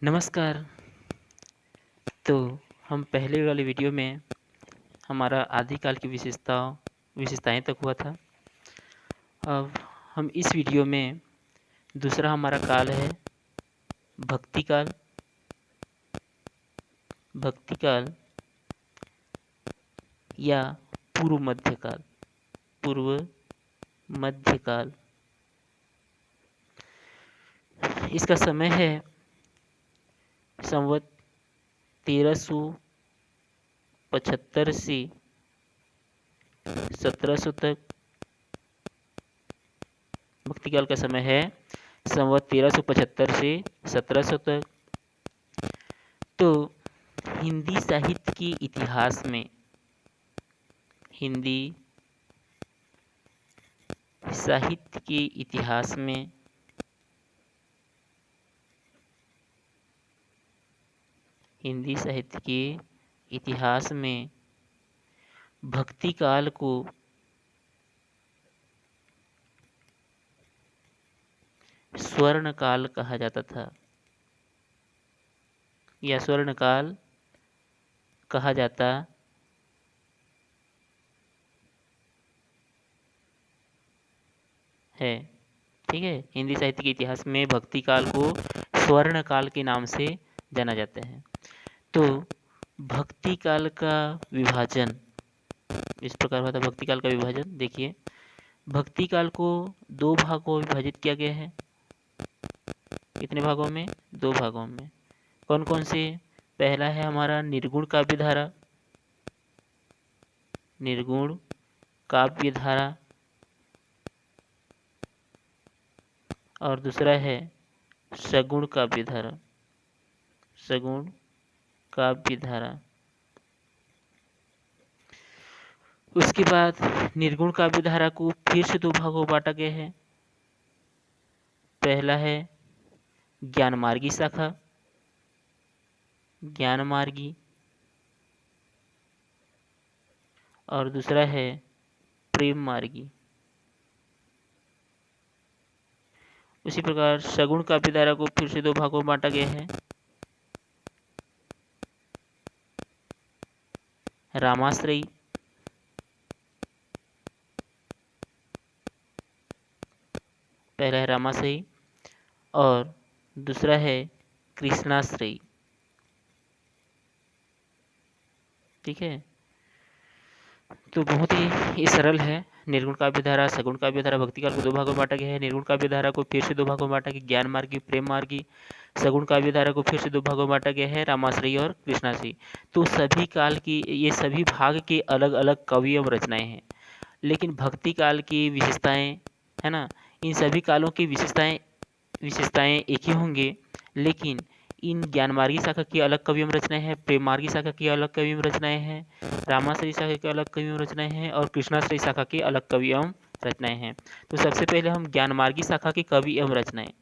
नमस्कार। तो हम पहले वाले वीडियो में हमारा आदिकाल की विशेषताएं तक हुआ था। अब हम इस वीडियो में दूसरा हमारा काल है भक्ति काल। भक्ति काल या पूर्व मध्यकाल। पूर्व मध्यकाल इसका समय है संवत 1375 से 1700 तक। भक्ति काल का समय है संवत 1375 से 1700 तक। तो हिंदी साहित्य के इतिहास में हिंदी साहित्य के इतिहास में हिंदी साहित्य के इतिहास में भक्ति काल को स्वर्ण काल कहा जाता था या स्वर्ण काल कहा जाता है। ठीक है, हिंदी साहित्य के इतिहास में भक्ति काल को स्वर्ण काल के नाम से जाना जाता है। तो भक्ति काल का विभाजन इस प्रकार हुआ था। भक्ति काल का विभाजन देखिए, भक्ति काल को दो भागों में विभाजित किया गया है। कितने भागों में? दो भागों में। कौन कौन से? पहला है हमारा निर्गुण काव्य धारा। निर्गुण काव्य धारा। और दूसरा है सगुण काव्य धारा। सगुण काव्य धारा। उसके बाद निर्गुण काव्य धारा को फिर से दो भागों में बांटा गया है। पहला है ज्ञान मार्गी शाखा। ज्ञान मार्गी। और दूसरा है प्रेम मार्गी। उसी प्रकार सगुण काव्य धारा को फिर से दो भागों में बांटा गया है। रामाश्रयी। पहला है रामाश्रयी और दूसरा है कृष्णाश्रयी। ठीक है, तो बहुत ही ये सरल है। निर्गुण काव्य धारा, सगुण काव्य धारा, भक्ति काल को दो भागों में बांटा गया है। निर्गुण काव्य धारा को फिर से दो भागों में बांटा गया, ज्ञान मार्गी, प्रेम मार्गी। सगुण काव्य धारा को फिर से दो भागों में बांटा गया है, रामाश्रयी और कृष्णाश्रयी। तो सभी काल की ये सभी भाग के अलग अलग कवि एवं रचनाएं हैं, लेकिन भक्ति काल की विशेषताएं है ना, इन सभी कालों की विशेषताएं एक ही होंगे, लेकिन इन ज्ञान मार्गी शाखा की अलग कवि एवं रचनाएं हैं, प्रेम मार्गी शाखा की अलग कवि एवं रचनाएं हैं, रामाश्रयी शाखा की अलग कवि एवं रचनाएं हैं और कृष्णाश्रयी शाखा की अलग कवि एवं रचनाएं हैं। तो सबसे पहले हम ज्ञान मार्गी शाखा की कवि एवं रचनाएं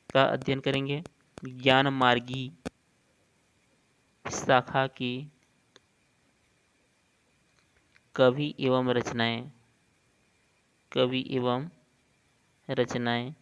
का अध्ययन करेंगे। ज्ञान मार्गी शाखा की कवि एवं रचनाएं। कवि एवं रचनाएं।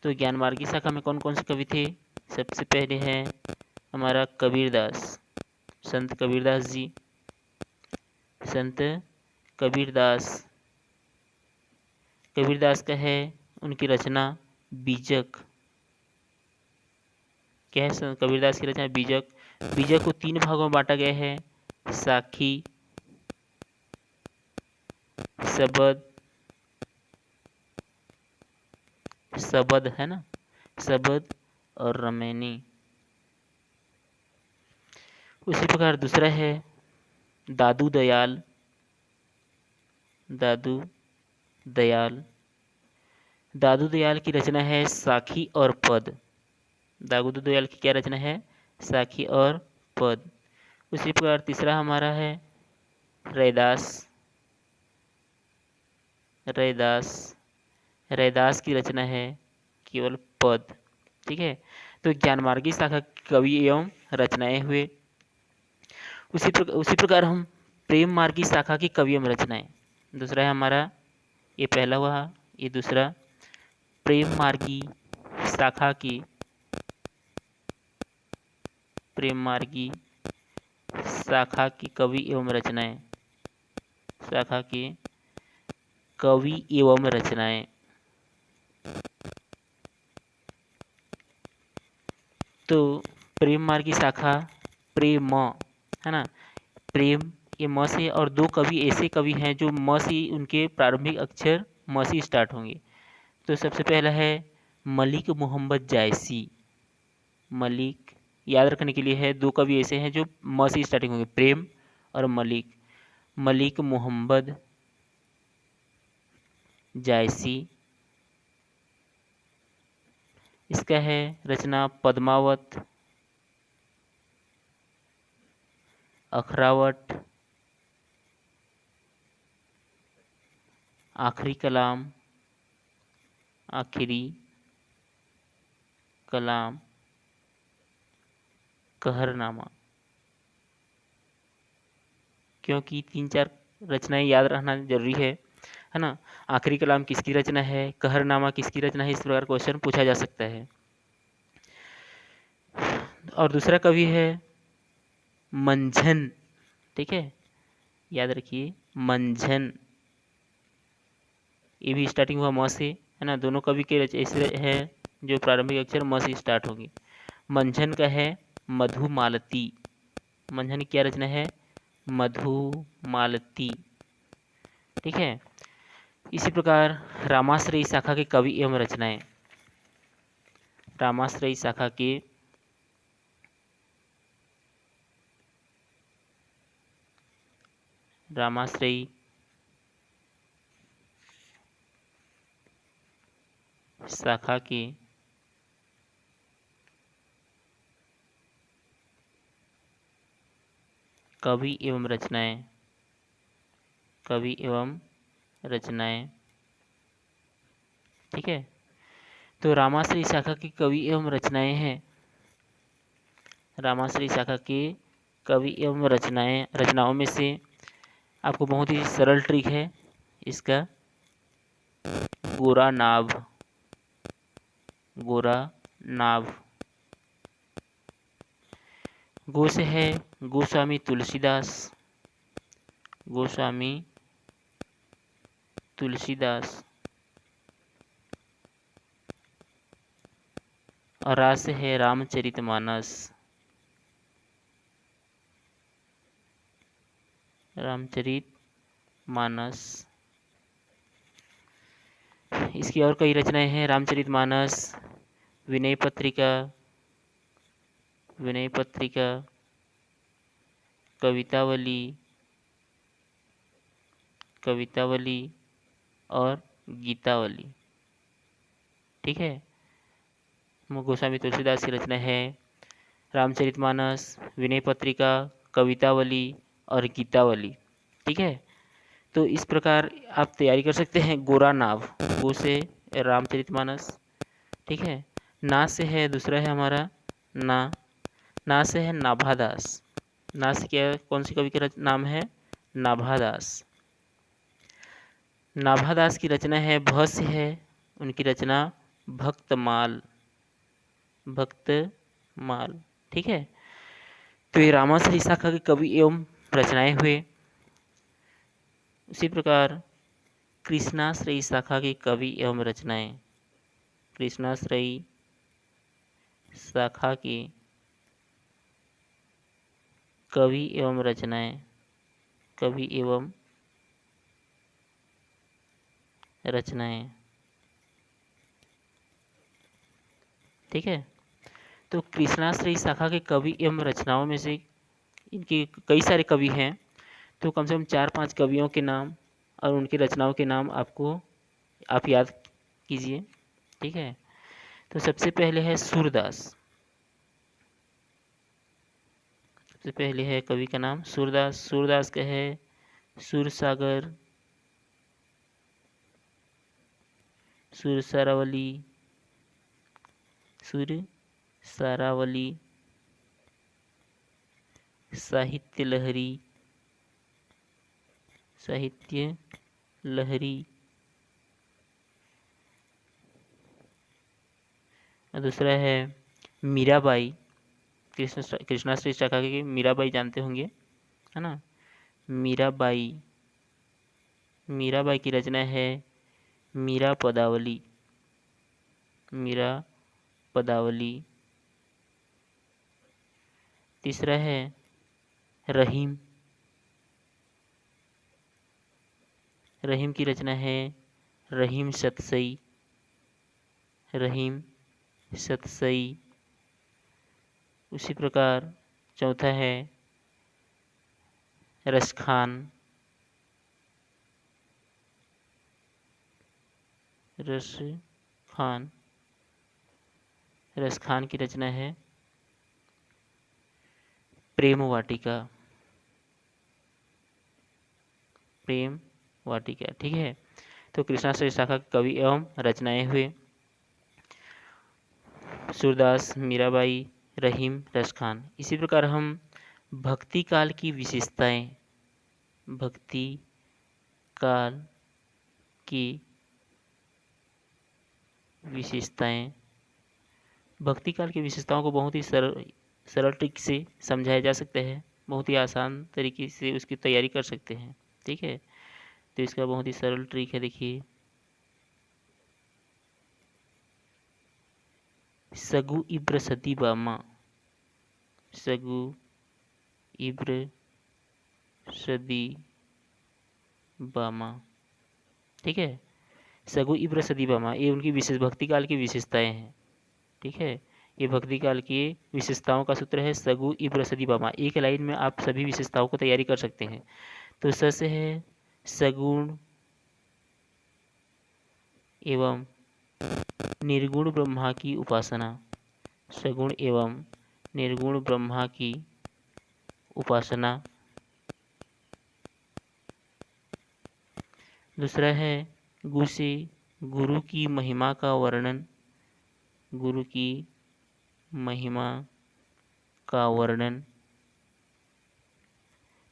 तो ज्ञान मार्गी शाखा में कौन कौन से कवि थे? सबसे पहले है हमारा कबीरदास, संत कबीरदास जी। संत कबीरदास। कबीरदास का है उनकी रचना बीजक। क्या है संत कबीरदास की रचना? बीजक। बीजक को तीन भागों में बांटा गया है, साखी, सबद, सबद है ना, सबद और रमैनी। उसी प्रकार दूसरा है दादू दयाल। दादू दयाल। दादू दयाल की रचना है साखी और पद। दादू दयाल की क्या रचना है? साखी और पद। उसी प्रकार तीसरा हमारा है रैदास। रैदास। रैदास की रचना है केवल पद। ठीक है, तो ज्ञान मार्गी शाखा कवि एवं रचनाएं हुए। उसी प्रकार हम प्रेम मार्गी शाखा की कवि एवं रचनाएं। दूसरा है हमारा, ये पहला हुआ, ये दूसरा प्रेम मार्गी शाखा की कवि एवं रचनाएं। शाखा के कवि एवं रचनाएं। तो प्रेम मार्ग की शाखा प्रेम, है ना, प्रेम ये म से, और दो कवि ऐसे कवि हैं जो म से उनके प्रारंभिक अक्षर म से स्टार्ट होंगे। तो सबसे पहला है मलिक मोहम्मद जायसी। मलिक याद रखने के लिए है, दो कवि ऐसे हैं जो म से स्टार्टिंग होंगे, प्रेम और मलिक। मलिक मोहम्मद जायसी। इसका है रचना पद्मावत, अखरावट, आखिरी कलाम, आखिरी कलाम, कहरनामा। क्योंकि 3-4 रचनाएं याद रखना जरूरी है ना। आखिरी कलाम किसकी रचना है, कहरनामा किसकी रचना है, इस प्रकार क्वेश्चन पूछा जा सकता है। और दूसरा कवि है मंझन, ठीक है, याद रखिए मंझन। ये भी स्टार्टिंग हुआ म से, है ना। दोनों कवि के ऐसे हैं जो प्रारंभिक अक्षर म से स्टार्ट होंगे। मंझन का है मधुमालती। मंझन की क्या रचना है, मधुमालती, ठीक है। इसी प्रकार रामाश्रयी शाखा के कवि एवं रचनाएं। रामाश्रयी शाखा के रामाश्रयी शाखा के कवि एवं रचनाएं। कवि एवं रचनाएं, ठीक है। तो रामाश्रयी शाखा की कवि एवं रचनाएं हैं। रामाश्रयी शाखा के कवि एवं रचनाओं में से आपको बहुत ही सरल ट्रिक है इसका, गोरा नाभ। गोरा नाभ। गो से है गोस्वामी तुलसीदास। गोस्वामी तुलसीदास। और रा से है रामचरितमानस। रामचरितमानस। इसकी और कई रचनाएं हैं, रामचरितमानस, विनय पत्रिका, विनय पत्रिका, कवितावली, कवितावली और गीतावली, ठीक है। गोस्वामी तुलसीदास की रचना है रामचरितमानस, विनय पत्रिका, कवितावली और गीतावली, ठीक है। तो इस प्रकार आप तैयारी कर सकते हैं। गोरा नाव, गो से रामचरितमानस, ठीक है। ना से है, दूसरा है हमारा ना से है नाभादास। ना से क्या, कौन सी कवि का नाम है, नाभादास। नाभादास की रचना है भ से है, उनकी रचना भक्तमाल। भक्तमाल, ठीक है। तो ये रामाश्रयी शाखा के कवि एवं रचनाएं हुए। उसी प्रकार कृष्णाश्रयी शाखा के कवि एवं रचनाएं। कृष्णाश्रयी शाखा के कवि एवं रचनाएं। कवि एवं रचनाएं, ठीक है। तो कृष्णाश्रयी शाखा के कवि एवं रचनाओं में से इनके कई सारे कवि हैं, तो कम से कम 4-5 कवियों के नाम और उनकी रचनाओं के नाम आप याद कीजिए, ठीक है। तो सबसे पहले है सूरदास। सबसे पहले है कवि का नाम सूरदास। सूरदास का है सूरसागर, सुरसारावली, सुरसारावली, साहित्य लहरी, साहित्य लहरी, दूसरा है मीराबाई, कृष्णाश्री शाखा की मीराबाई जानते होंगे, है ना। मीराबाई, मीराबाई की रचना है मीरा पदावली, मीरा पदावली। तीसरा है रहीम, रहीम की रचना है रहीम सतसई, रहीम सतसई। उसी प्रकार चौथा है रसखान, रसखान, रसखान की रचना है प्रेम वाटिका, प्रेम वाटिका। ठीक है, तो कृष्णाश्री शाखा के कवि एवं रचनाएं हुए सूरदास, मीराबाई, रहीम, रसखान। इसी प्रकार हम भक्ति काल की विशेषताएं, भक्ति काल की विशेषताएं, भक्ति काल की विशेषताओं को बहुत ही सरल ट्रिक से समझाया जा सकता है, बहुत ही आसान तरीके से उसकी तैयारी कर सकते हैं। ठीक है, तो इसका बहुत ही सरल ट्रिक है, देखिए। सगु इब्र सती बामा, सगु इब्र सदी बामा। ठीक है, सगु इब्र सदी बामा, ये उनकी विशेष भक्ति काल की विशेषताएं हैं। ठीक है, ये भक्ति काल की विशेषताओं का सूत्र है सगु इब्र सदी बामा। एक लाइन में आप सभी विशेषताओं को तैयारी कर सकते हैं। तो स से है सगुण एवं निर्गुण ब्रह्मा की उपासना, सगुण एवं निर्गुण ब्रह्मा की उपासना। दूसरा है गु से गुरु की महिमा का वर्णन, गुरु की महिमा का वर्णन।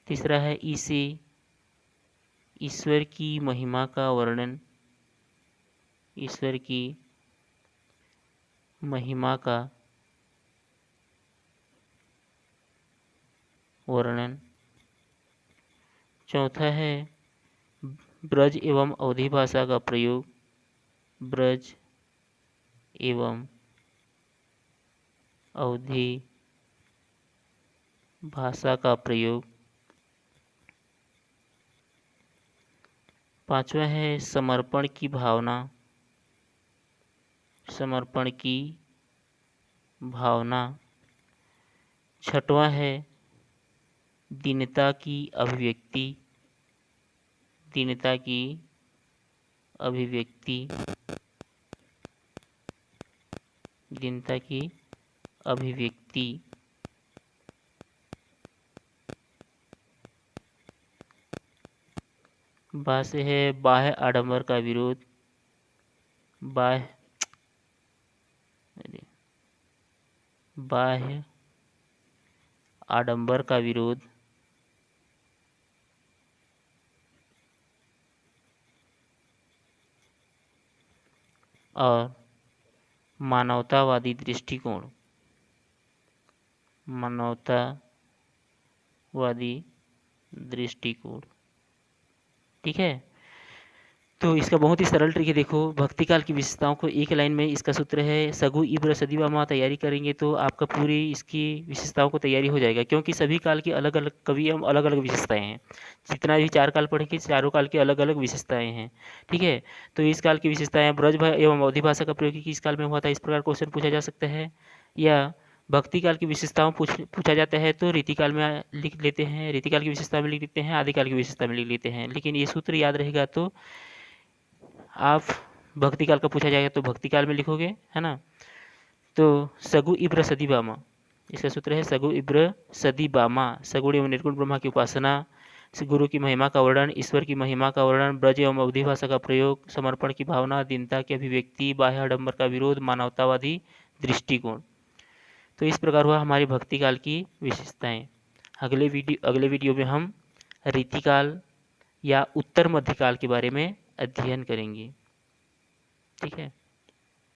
तीसरा है ई से ईश्वर की महिमा का वर्णन, ईश्वर की महिमा का वर्णन। चौथा है ब्रज एवं अवधी भाषा का प्रयोग, ब्रज एवं अवधी भाषा का प्रयोग। पांचवा है समर्पण की भावना, समर्पण की भावना। छठवां है दीनता की अभिव्यक्ति, दीनता की अभिव्यक्ति, दीनता की अभिव्यक्ति। बा से है बाह्य आडंबर का विरोध, बाह्य आडंबर का विरोध। और मानवतावादी दृष्टिकोण, मानवतावादी दृष्टिकोण। ठीक है, तो इसका बहुत ही सरल ट्रिक है। देखो, भक्ति काल की विशेषताओं को एक लाइन में, इसका सूत्र है सगु इब्र सदी बामा। तैयारी करेंगे तो आपका पूरी इसकी विशेषताओं को तैयारी हो जाएगा, क्योंकि सभी काल की अलग अलग कवि एवं अलग अलग विशेषताएं हैं। जितना भी 4 काल पढ़ेंगे, चारों काल की अलग अलग विशेषताएं हैं। ठीक है, तो इस काल की विशेषताएं ब्रज एवं अवधी भाषा का प्रयोग किस काल में हुआ था, इस प्रकार क्वेश्चन पूछा जा सकता है। या भक्ति काल की विशेषताओं पूछा जाता है तो रीतिकाल में लिख लेते हैं, रीतिकाल की विशेषता में लिख देते हैं, आदिकाल की विशेषता में लिख लेते हैं। लेकिन ये सूत्र याद रहेगा तो आप भक्ति काल का पूछा जाएगा तो भक्ति काल में लिखोगे, है ना। तो सगु इब्र सदी बामा, इसका सूत्र है सगु इब्र सदी बामा। सगुण एवं निर्गुण ब्रह्मा की उपासना, गुरु की महिमा का वर्णन, ईश्वर की महिमा का वर्णन, ब्रज एवं अवधी भाषा का प्रयोग, समर्पण की भावना, दीनता की अभिव्यक्ति, बाह्य आडंबर का विरोध, मानवतावादी दृष्टिकोण। तो इस प्रकार हुआ हमारी भक्ति काल की विशेषताएं। अगले वीडियो में हम रीतिकाल या उत्तर मध्यकाल के बारे में अध्ययन करेंगे। ठीक है।